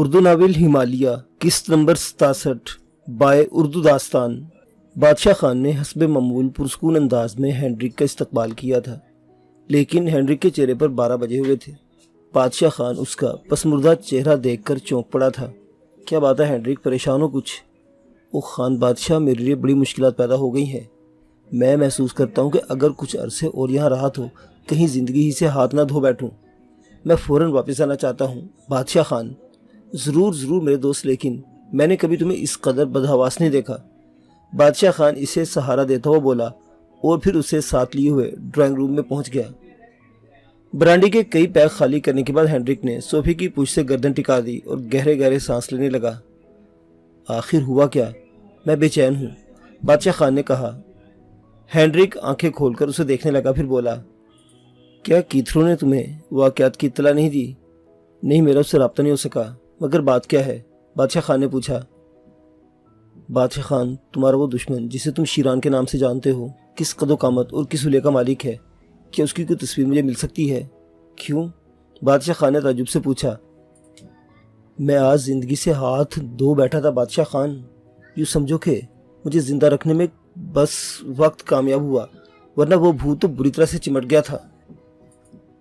Urdu novel Himalaya قسط number 67 bye Urdu داستان۔ بادشاہ خان نے حسب معمول پرسکون انداز میں ہینڈرک کا استقبال کیا تھا، لیکن ہینڈرک کے چہرے پر 12 بجے ہوئے تھے۔ بادشاہ خان اس کا پسمردہ چہرہ دیکھ کر چونک پڑا تھا۔ کیا بات ہے ہینڈرک، پریشان ہو کچھ؟ او خان بادشاہ، میرے لیے بڑی مشکلات پیدا ہو گئی ہیں۔ میں محسوس کرتا ہوں کہ اگر کچھ عرصے اور یہاں رہا تو کہیں زندگی ہی سے ہاتھ نہ دھو بیٹھوں۔ میں فوراً واپس آنا چاہتا ہوں۔ بادشاہ خان، ضرور میرے دوست، لیکن میں نے کبھی تمہیں اس قدر بدحواس نہیں دیکھا۔ بادشاہ خان اسے سہارا دیتا ہوا بولا اور پھر اسے ساتھ لیے ہوئے ڈرائنگ روم میں پہنچ گیا۔ برانڈی کے کئی پیک خالی کرنے کے بعد ہینڈرک نے صوفے کی پشت سے گردن ٹکا دی اور گہرے سانس لینے لگا۔ آخر ہوا کیا؟ میں بے چین ہوں، بادشاہ خان نے کہا۔ ہینڈرک آنکھیں کھول کر اسے دیکھنے لگا، پھر بولا، کیا کیتھرو نے تمہیں واقعات کی اطلاع نہیں دی؟ نہیں، میرا اس سے رابطہ نہیں ہو سکا۔ مگر بات کیا ہے؟ بادشاہ خان نے پوچھا۔ بادشاہ خان، تمہارا وہ دشمن جسے تم شیران کے نام سے جانتے ہو، کس قد و قامت اور کس حلیے کا مالک ہے؟ کیا اس کی کوئی تصویر مجھے مل سکتی ہے؟ کیوں؟ بادشاہ خان نے تعجب سے پوچھا۔ میں آج زندگی سے ہاتھ دھو بیٹھا تھا بادشاہ خان۔ یوں سمجھو کہ مجھے زندہ رکھنے میں بس وقت کامیاب ہوا، ورنہ وہ بھوت تو بری طرح سے چمٹ گیا تھا۔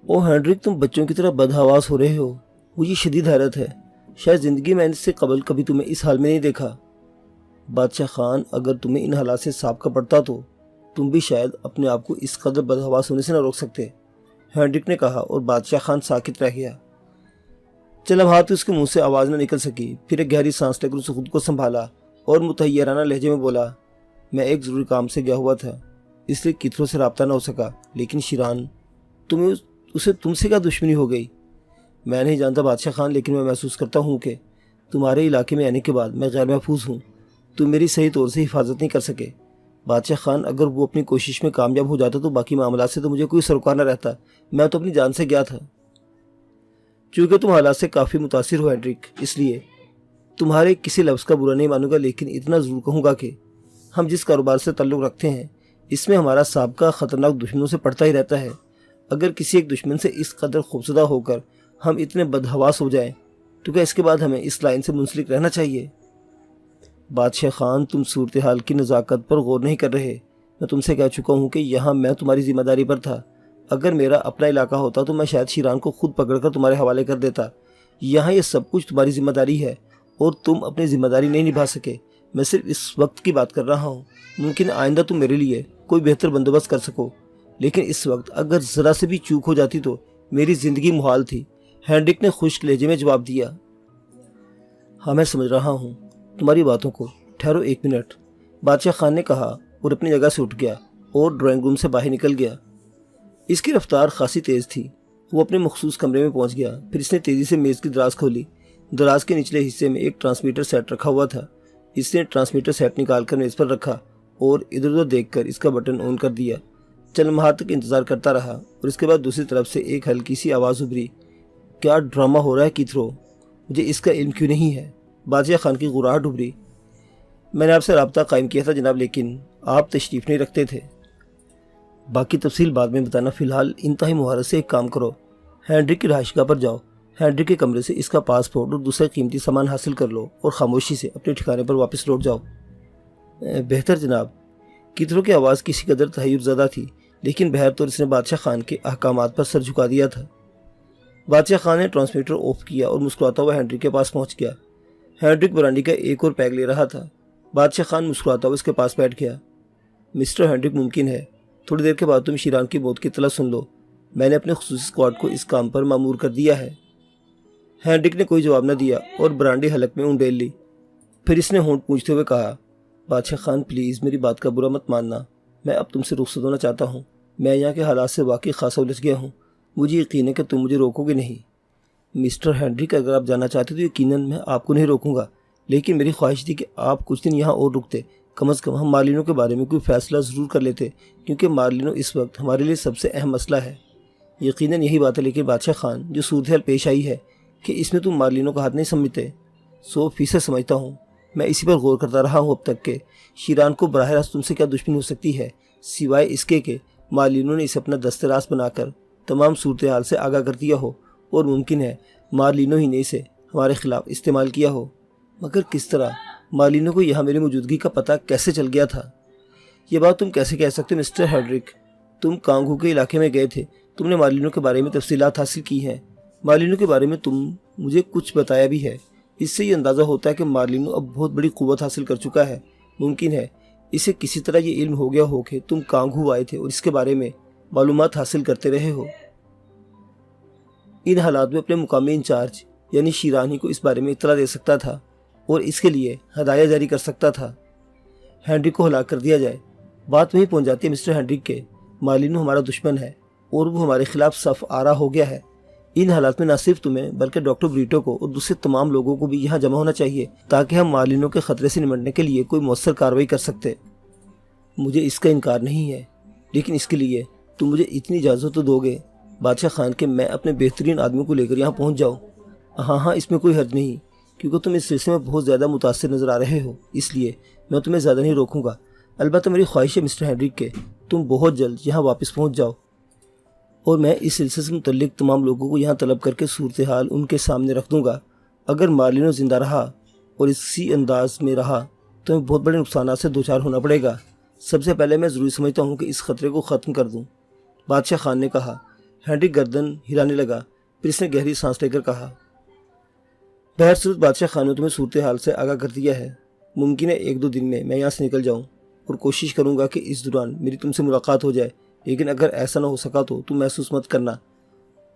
او ہینڈرک، تم بچوں کی طرح بدحواس ہو رہے ہو۔ مجھے شدید حیرت ہے، شاید زندگی میں اس سے قبل کبھی تمہیں اس حال میں نہیں دیکھا۔ بادشاہ خان، اگر تمہیں ان حالات سے سابقہ پڑتا تو تم بھی شاید اپنے آپ کو اس قدر بدحواس ہونے سے نہ روک سکتے، ہینڈرک نے کہا، اور بادشاہ خان ساکت رہ گیا۔ چند لمحات اس کے منہ سے آواز نہ نکل سکی، پھر ایک گہری سانس لے کر اسے خود کو سنبھالا اور متحیرانہ لہجے میں بولا، میں ایک ضروری کام سے گیا ہوا تھا، اس لیے کیتھرو سے رابطہ نہ ہو سکا، لیکن شیران، اسے تم سے کیا دشمنی ہو گئی؟ میں نہیں جانتا بادشاہ خان، لیکن میں محسوس کرتا ہوں کہ تمہارے علاقے میں آنے کے بعد میں غیر محفوظ ہوں۔ تم میری صحیح طور سے حفاظت نہیں کر سکے۔ بادشاہ خان، اگر وہ اپنی کوشش میں کامیاب ہو جاتا تو باقی معاملات سے تو مجھے کوئی سروکار نہ رہتا، میں تو اپنی جان سے گیا تھا۔ چونکہ تم حالات سے کافی متاثر ہو ہینڈرک، اس لیے تمہارے کسی لفظ کا برا نہیں مانوں گا، لیکن اتنا ضرور کہوں گا کہ ہم جس کاروبار سے تعلق رکھتے ہیں اس میں ہمارا سابقہ خطرناک دشمنوں سے پڑتا ہی رہتا ہے۔ اگر کسی ایک دشمن سے اس قدر خوفزدہ ہو کر ہم اتنے بدحواس ہو جائیں تو کیا اس کے بعد ہمیں اس لائن سے منسلک رہنا چاہیے؟ بادشاہ خان، تم صورتحال کی نزاکت پر غور نہیں کر رہے۔ میں تم سے کہہ چکا ہوں کہ یہاں میں تمہاری ذمہ داری پر تھا۔ اگر میرا اپنا علاقہ ہوتا تو میں شاید شیران کو خود پکڑ کر تمہارے حوالے کر دیتا۔ یہاں یہ سب کچھ تمہاری ذمہ داری ہے اور تم اپنی ذمہ داری نہیں نبھا سکے۔ میں صرف اس وقت کی بات کر رہا ہوں۔ ممکن آئندہ تم میرے لیے کوئی بہتر بندوبست کر سکو، لیکن اس وقت اگر ذرا سے بھی چوک ہو جاتی تو میری زندگی محال تھی، ہینڈرک نے خشک لہجے میں جواب دیا۔ ہاں، میں سمجھ رہا ہوں تمہاری باتوں کو۔ ٹھہرو ایک منٹ، بادشاہ خان نے کہا اور اپنی جگہ سے اٹھ گیا اور ڈرائنگ روم سے باہر نکل گیا۔ اس کی رفتار خاصی تیز تھی۔ وہ اپنے مخصوص کمرے میں پہنچ گیا، پھر اس نے تیزی سے میز کی دراز کھولی۔ دراز کے نچلے حصے میں ایک ٹرانسمیٹر سیٹ رکھا ہوا تھا۔ اس نے ٹرانسمیٹر سیٹ نکال کر میز پر رکھا اور ادھر ادھر دیکھ کر اس کا بٹن آن کر دیا۔ چند لمحات تک انتظار کرتا رہا اور اس کے بعد دوسری طرف سے ایک ہلکی سی آواز ابھری، کیا ڈرامہ ہو رہا ہے کیتھرو؟ مجھے اس کا علم کیوں نہیں ہے؟ بادشاہ خان کی غراہٹ ابھری۔ میں نے آپ سے رابطہ قائم کیا تھا جناب، لیکن آپ تشریف نہیں رکھتے تھے۔ باقی تفصیل بعد میں بتانا، فی الحال انتہائی مہارت سے ایک کام کرو، ہینڈرک کی رہائش گاہ پر جاؤ، ہینڈرک کے کمرے سے اس کا پاسپورٹ اور دوسرے قیمتی سامان حاصل کر لو اور خاموشی سے اپنے ٹھکانے پر واپس لوٹ جاؤ۔ بہتر جناب۔ کیتھرو کی آواز کسی قدر تحیر زدہ تھی، لیکن بہر طور اس نے بادشاہ خان کے احکامات پر سر جھکا دیا تھا۔ بادشاہ خان نے ٹرانسمیٹر آف کیا اور مسکراتا ہوا ہینڈرک کے پاس پہنچ گیا۔ ہینڈرک برانڈی کا ایک اور پیگ لے رہا تھا۔ بادشاہ خان مسکراتا ہوا اس کے پاس بیٹھ گیا۔ مسٹر ہینڈرک، ممکن ہے تھوڑی دیر کے بعد تم شیران کی موت کی اطلاع سن لو۔ میں نے اپنے خصوصی اسکواڈ کو اس کام پر مامور کر دیا ہے۔ ہینڈرک نے کوئی جواب نہ دیا اور برانڈی حلق میں انڈیل لی۔ پھر اس نے ہونٹ پونچھتے ہوئے کہا، بادشاہ خان پلیز میری بات کا برا مت ماننا، میں اب تم سے رخصت ہونا چاہتا ہوں۔ میں یہاں کے حالات سے واقعی خاصا الجھ گیا ہوں، مجھے یقین ہے کہ تم مجھے روکو گے نہیں۔ مسٹر ہینڈرک، اگر آپ جانا چاہتے تو یقیناً میں آپ کو نہیں روکوں گا، لیکن میری خواہش تھی کہ آپ کچھ دن یہاں اور رکتے، کم از کم ہم مارلینوں کے بارے میں کوئی فیصلہ ضرور کر لیتے، کیونکہ مارلینوں اس وقت ہمارے لیے سب سے اہم مسئلہ ہے۔ یقیناً یہی بات ہے، لیکن بادشاہ خان، جو صورتحال پیش آئی ہے کہ اس میں تم مارلینوں کا ہاتھ نہیں سمجھتے۔ 100% سمجھتا ہوں۔ میں اسی پر غور کرتا رہا ہوں اب تک کہ شیران کو براہ راست تم سے کیا دشمنی ہو سکتی ہے، سوائے اس کے کہ مارلینوں نے اسے اپنا دست راست بنا کر تمام صورتحال سے آگاہ کر دیا ہو، اور ممکن ہے مارلینوں ہی نے اسے ہمارے خلاف استعمال کیا ہو، مگر کس طرح؟ مارلینو کو یہاں میری موجودگی کا پتہ کیسے چل گیا تھا؟ یہ بات تم کیسے کہہ سکتے ہو مسٹر ہیڈرک؟ تم کانگو کے علاقے میں گئے تھے، تم نے مارلینو کے بارے میں تفصیلات حاصل کی ہیں، مارلینو کے بارے میں تم مجھے کچھ بتایا بھی ہے۔ اس سے یہ اندازہ ہوتا ہے کہ مارلینو اب بہت بڑی قوت حاصل کر چکا ہے۔ ممکن ہے اسے کسی طرح یہ علم ہو گیا ہو کہ تم کانگو آئے تھے اور اس کے بارے میں معلومات حاصل کرتے رہے ہو۔ ان حالات میں اپنے مقامی انچارج یعنی شیران ہی کو اس بارے میں اطلاع دے سکتا تھا اور اس کے لیے ہدایت جاری کر سکتا تھا۔ ہینڈرک کو ہلاک کر دیا جائے۔ بات وہیں پہنچ جاتی ہے مسٹر ہینڈرک کے، مارلینو ہمارا دشمن ہے اور وہ ہمارے خلاف صف آرا ہو گیا ہے۔ ان حالات میں نہ صرف تمہیں بلکہ ڈاکٹر بریٹو کو اور دوسرے تمام لوگوں کو بھی یہاں جمع ہونا چاہیے تاکہ ہم مارلینو کے خطرے سے نمٹنے کے لیے کوئی مؤثر کارروائی کر سکتے۔ مجھے اس کا انکار نہیں ہے، لیکن اس کے لیے تم مجھے اتنی اجازت تو دو گے بادشاہ خان کہ میں اپنے بہترین آدمیوں کو لے کر یہاں پہنچ جاؤں۔ ہاں، اس میں کوئی حرج نہیں، کیونکہ تم اس سلسلے میں بہت زیادہ متاثر نظر آ رہے ہو، اس لیے میں تمہیں زیادہ نہیں روکوں گا۔ البتہ میری خواہش ہے مسٹر ہینڈرک کہ تم بہت جلد یہاں واپس پہنچ جاؤ، اور میں اس سلسلے سے متعلق تمام لوگوں کو یہاں طلب کر کے صورتحال ان کے سامنے رکھ دوں گا۔ اگر مارلینو زندہ رہا اور اسی انداز میں رہا تو ہمیں بہت بڑے نقصانات سے دوچار ہونا پڑے گا۔ سب سے پہلے میں ضروری سمجھتا ہوں کہ اس خطرے کو ختم کر دوں، بادشاہ خان نے کہا۔ ہینڈرک گردن ہلانے لگا، پھر اس نے گہری سانس لے کر کہا، بہرصورت بادشاہ خان نے تمہیں صورتحال سے آگاہ کر دیا ہے۔ ممکن ہے 1-2 دن میں یہاں سے نکل جاؤں اور کوشش کروں گا کہ اس دوران میری تم سے ملاقات ہو جائے، لیکن اگر ایسا نہ ہو سکا تو تم محسوس مت کرنا۔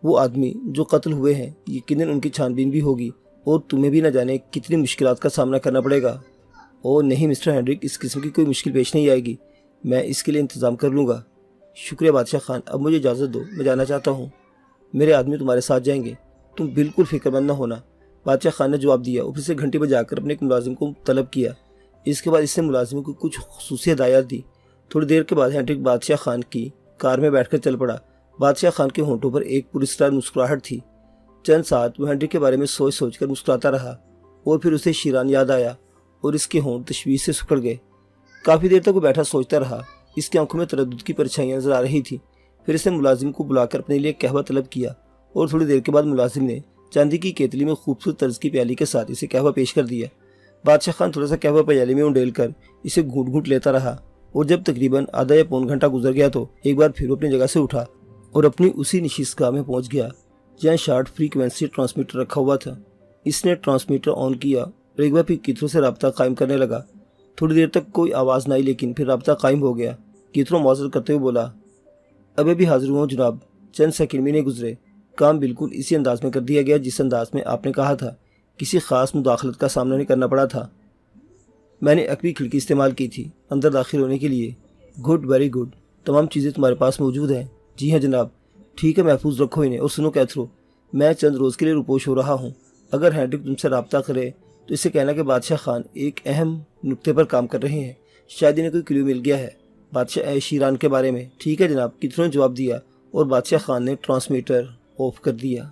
وہ آدمی جو قتل ہوئے ہیں یقیناً ان کی چھان بین بھی ہوگی اور تمہیں بھی نہ جانے کتنی مشکلات کا سامنا کرنا پڑے گا۔ اوہ نہیں مسٹر ہینڈرک، اس قسم کی کوئی مشکل پیش نہیں آئے گی، میں اس کے لیے انتظام کر لوں گا۔ شکریہ بادشاہ خان، اب مجھے اجازت دو، میں جانا چاہتا ہوں۔ میرے آدمی تمہارے ساتھ جائیں گے، تم بالکل فکر مند نہ ہونا، بادشاہ خان نے جواب دیا اور پھر سے گھنٹی بجا کر اپنے ایک ملازم کو طلب کیا۔ اس کے بعد اس نے ملازم کو کچھ خصوصی ہدایات دی۔ تھوڑی دیر کے بعد ہینڈرک بادشاہ خان کی کار میں بیٹھ کر چل پڑا۔ بادشاہ خان کے ہونٹوں پر ایک پراسرار مسکراہٹ تھی۔ چند ساتھ وہ ہینڈرک کے بارے میں سوچ کر مسکراتا رہا اور پھر اسے شیران یاد آیا اور اس کے ہونٹ تشویش سے سکڑ گئے۔ کافی دیر تک وہ بیٹھا سوچتا رہا، اس کی آنکھوں میں تردد کی پرچھائیاں نظر آ رہی تھیں۔ پھر اس نے ملازم کو بلا کر اپنے لیے قہوہ طلب کیا اور تھوڑی دیر کے بعد ملازم نے چاندی کی کیتلی میں خوبصورت طرز کی پیالی کے ساتھ اسے قہوہ پیش کر دیا۔ بادشاہ خان تھوڑا سا قہوہ پیالی میں انڈیل کر اسے گھونٹ گھونٹ لیتا رہا اور جب تقریباً آدھا یا پون گھنٹہ گزر گیا تو ایک بار پھر وہ اپنی جگہ سے اٹھا اور اپنی اسی نشستگاہ میں پہنچ گیا جہاں شارٹ فریکوینسی ٹرانسمیٹر رکھا ہوا تھا۔ اس نے ٹرانسمیٹر آن کیا اور ایک بار پھر کیتھرو سے رابطہ قائم کرنے لگا۔ تھوڑی دیر تک کوئی آواز نہ آئی، لیکن پھر رابطہ قائم ہو گیا۔ کیتھرو معذرت کرتے ہوئے بولا، ابھی بھی حاضر ہوا ہوں جناب، چند سیکنڈ بھی نہیں گزرے، کام بالکل اسی انداز میں کر دیا گیا جس انداز میں آپ نے کہا تھا، کسی خاص مداخلت کا سامنا نہیں کرنا پڑا تھا۔ میں نے عقبی کھڑکی استعمال کی تھی اندر داخل ہونے کے لیے۔ گڈ، ویری گڈ، تمام چیزیں تمہارے پاس موجود ہیں؟ جی ہاں جناب۔ ٹھیک ہے، محفوظ رکھو انہیں، اور سنو کیتھرو، میں چند روز کے لیے روپوش ہو رہا ہوں۔ اگر ہینڈرک تم سے رابطہ کرے تو اسے کہنا کہ بادشاہ خان ایک اہم نقطے پر کام کر رہے ہیں، شاید انہیں کوئی کلیو مل گیا ہے بادشاہ شیران کے بارے میں۔ ٹھیک ہے جناب، کیتھرو نے جواب دیا اور بادشاہ خان نے ٹرانسمیٹر آف کر دیا۔